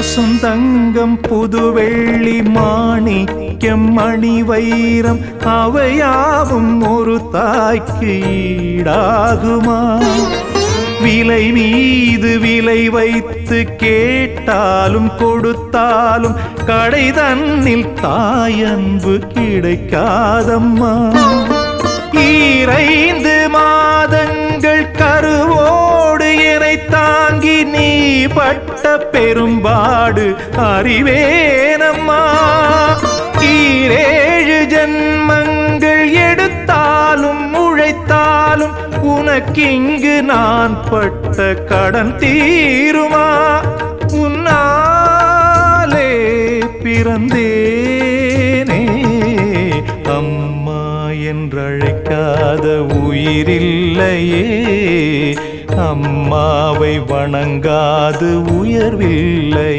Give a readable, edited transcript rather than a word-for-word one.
பசுந்தங்கம் புதுவெள்ளி மாணிக்கம் மணி வைரம் அவையாவும் ஒரு தாய்க்கு ஈடாகுமா? விலை மீது விலை வைத்து கேட்டாலும் கொடுத்தாலும் கடை தன்னில் தாயன்பு கிடைக்காதம்மா. 2 மாதங்கள் கருவோடு என்னை தாங்கி நீ பட்ட பெரும்பாடு அறிவேனம்மா. 7 ஜன்மங்கள் எடுத்தாலும் உழைத்தாலும் உனக்கிங்கு நான் பட்ட கடன் தீருமா? உன்னாலே பிறந்தேனே, அம்மா என்றழைக்காத உயிரில்லையே. அம்மாவை வணங்காது உயர்வில்லை.